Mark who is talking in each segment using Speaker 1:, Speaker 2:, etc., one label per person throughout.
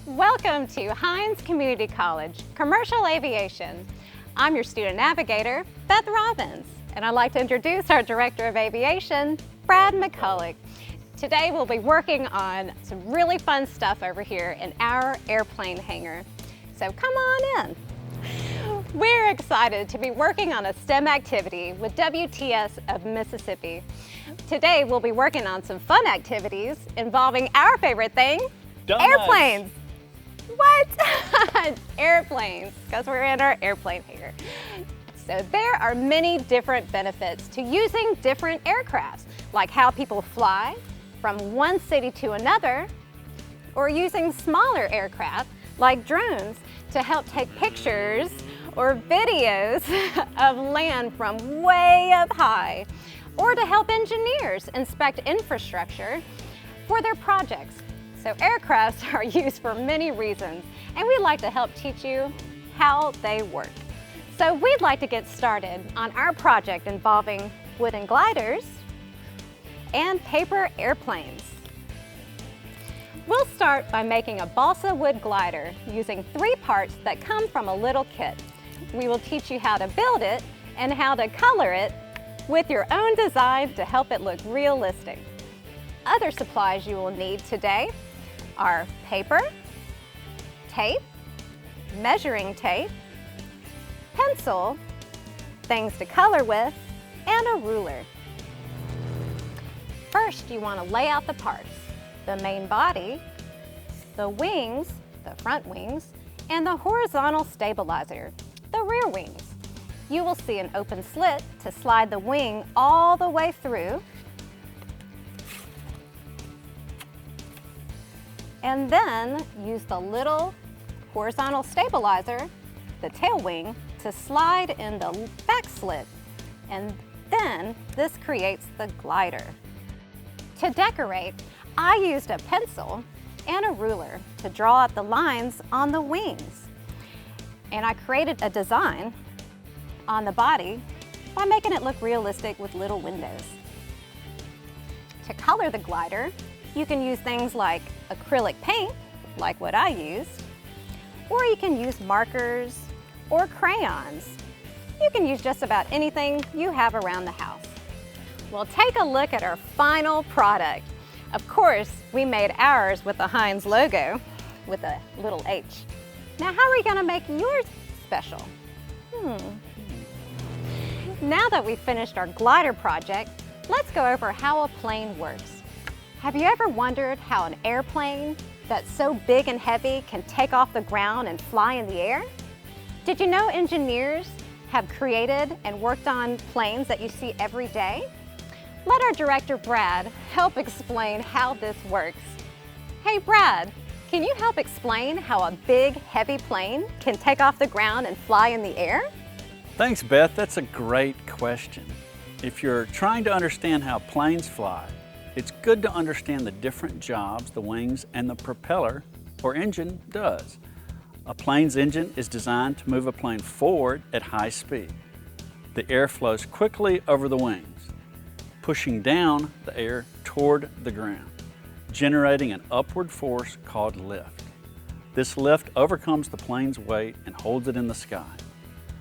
Speaker 1: Welcome to Hines Community College, Commercial Aviation. I'm your student navigator, Beth Robbins, and I'd like to introduce our Director of Aviation, Brad McCulloch. Today we'll be working on some really fun stuff over here in our airplane hangar. So come on in. We're excited to be working on a STEM activity with WTS of Mississippi. Today we'll be working on some fun activities involving our favorite thing,
Speaker 2: Donuts.
Speaker 1: Airplanes. What? Airplanes, because we're in our airplane hangar. So there are many different benefits to using different aircrafts, like how people fly from one city to another, or using smaller aircraft like drones to help take pictures or videos of land from way up high, or to help engineers inspect infrastructure for their projects. So aircrafts are used for many reasons, and we'd like to help teach you how they work. So we'd like to get started on our project involving wooden gliders and paper airplanes. We'll start by making a balsa wood glider using 3 parts that come from a little kit. We will teach you how to build it and how to color it with your own design to help it look realistic. Other supplies you will need today are paper, tape, measuring tape, pencil, things to color with, and a ruler. First, you want to lay out the parts: the main body, the wings, the front wings, and the horizontal stabilizer, the rear wings. You will see an open slit to slide the wing all the way through, and then use the little horizontal stabilizer, the tail wing, to slide in the back slit, and then this creates the glider. To decorate, I used a pencil and a ruler to draw out the lines on the wings, and I created a design on the body by making it look realistic with little windows. To color the glider, you can use things like acrylic paint, like what I used, or you can use markers or crayons. You can use just about anything you have around the house. Well, take a look at our final product. Of course, we made ours with the Hines logo with a little H. Now, how are we gonna make yours special? Now that we've finished our glider project, let's go over how a plane works. Have you ever wondered how an airplane that's so big and heavy can take off the ground and fly in the air? Did you know engineers have created and worked on planes that you see every day? Let our director, Brad, help explain how this works. Hey, Brad, can you help explain how a big, heavy plane can take off the ground and fly in the air?
Speaker 2: Thanks, Beth. That's a great question. If you're trying to understand how planes fly, it's good to understand the different jobs the wings and the propeller or engine does. A plane's engine is designed to move a plane forward at high speed. The air flows quickly over the wings, pushing down the air toward the ground, generating an upward force called lift. This lift overcomes the plane's weight and holds it in the sky.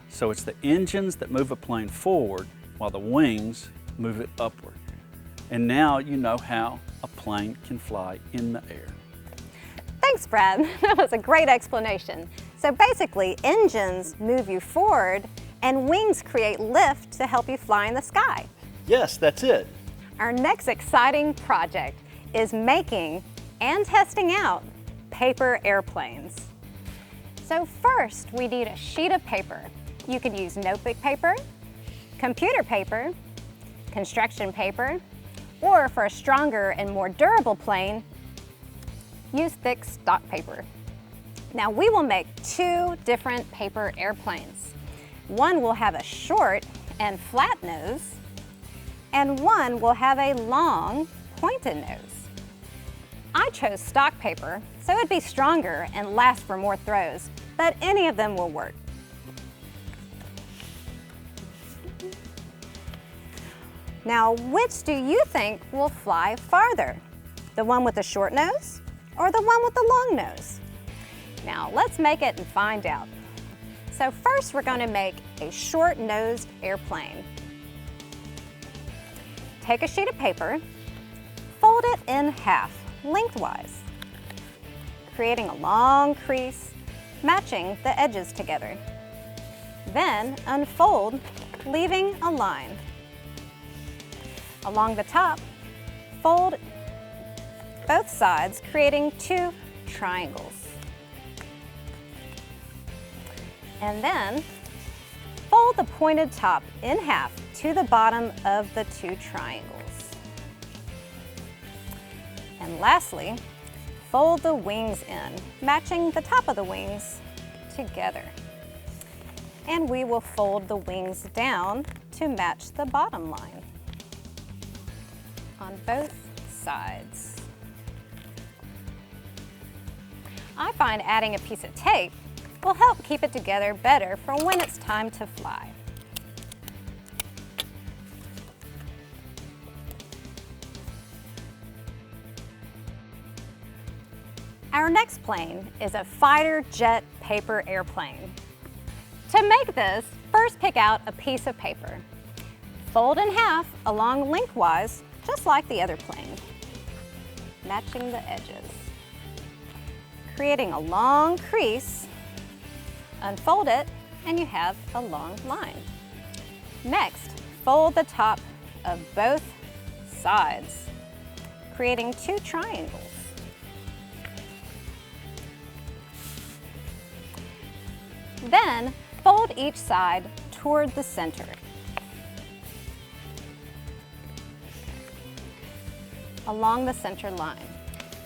Speaker 2: So it's the engines that move a plane forward while the wings move it upward. And now you know how a plane can fly in the air.
Speaker 1: Thanks, Brad. That was a great explanation. So basically, engines move you forward and wings create lift to help you fly in the sky.
Speaker 2: Yes, that's it.
Speaker 1: Our next exciting project is making and testing out paper airplanes. So first, we need a sheet of paper. You can use notebook paper, computer paper, construction paper, or for a stronger and more durable plane, use thick stock paper. Now we will make 2 different paper airplanes. One will have a short and flat nose, and one will have a long pointed nose. I chose stock paper so it'd be stronger and last for more throws, but any of them will work. Now, which do you think will fly farther? The one with the short nose or the one with the long nose? Now let's make it and find out. So first we're going to make a short-nosed airplane. Take a sheet of paper, fold it in half lengthwise, creating a long crease matching the edges together. Then unfold, leaving a line. Along the top, fold both sides, creating 2 triangles. And then fold the pointed top in half to the bottom of the 2 triangles. And lastly, fold the wings in, matching the top of the wings together. And we will fold the wings down to match the bottom line on both sides. I find adding a piece of tape will help keep it together better for when it's time to fly. Our next plane is a fighter jet paper airplane. To make this, first pick out a piece of paper. Fold in half along lengthwise, just like the other plane, matching the edges. Creating a long crease, unfold it, and you have a long line. Next, fold the top of both sides, creating 2 triangles. Then, fold each side toward the center. Along the center line.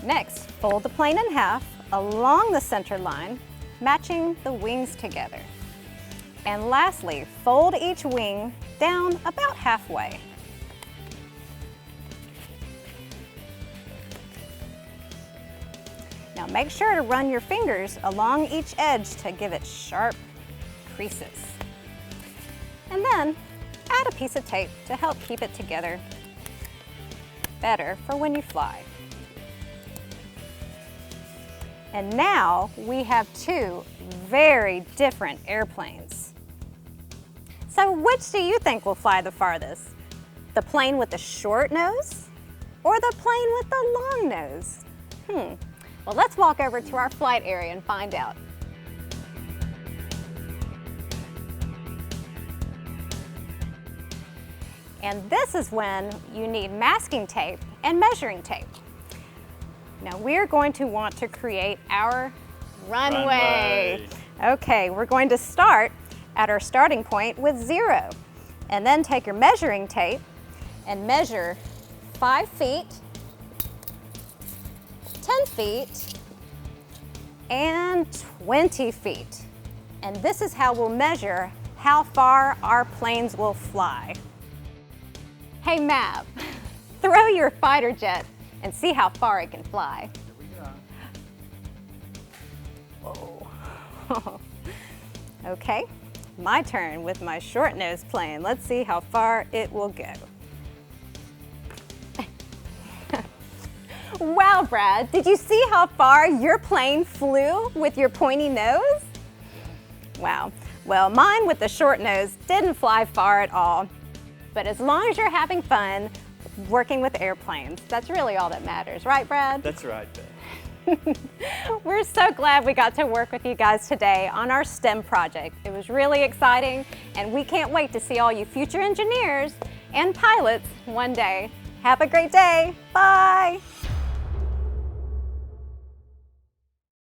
Speaker 1: Next, fold the plane in half along the center line, matching the wings together. And lastly, fold each wing down about halfway. Now make sure to run your fingers along each edge to give it sharp creases. And then add a piece of tape to help keep it together better for when you fly. And now we have 2 very different airplanes. So which do you think will fly the farthest? The plane with the short nose or the plane with the long nose? Well, let's walk over to our flight area and find out. And this is when you need masking tape and measuring tape. Now we're going to want to create our runway. Okay, we're going to start at our starting point with 0. And then take your measuring tape and measure 5 feet, 10 feet, and 20 feet. And this is how we'll measure how far our planes will fly. Hey Mav, throw your fighter jet and see how far it can fly.
Speaker 2: Here we go.
Speaker 1: Whoa. Okay, my turn with my short-nosed plane. Let's see how far it will go. Wow, Brad, did you see how far your plane flew with your pointy nose? Wow, well, mine with the short nose didn't fly far at all. But as long as you're having fun working with airplanes, that's really all that matters, right, Brad?
Speaker 2: That's right, Beth.
Speaker 1: We're so glad we got to work with you guys today on our STEM project. It was really exciting, and we can't wait to see all you future engineers and pilots one day. Have a great day. Bye.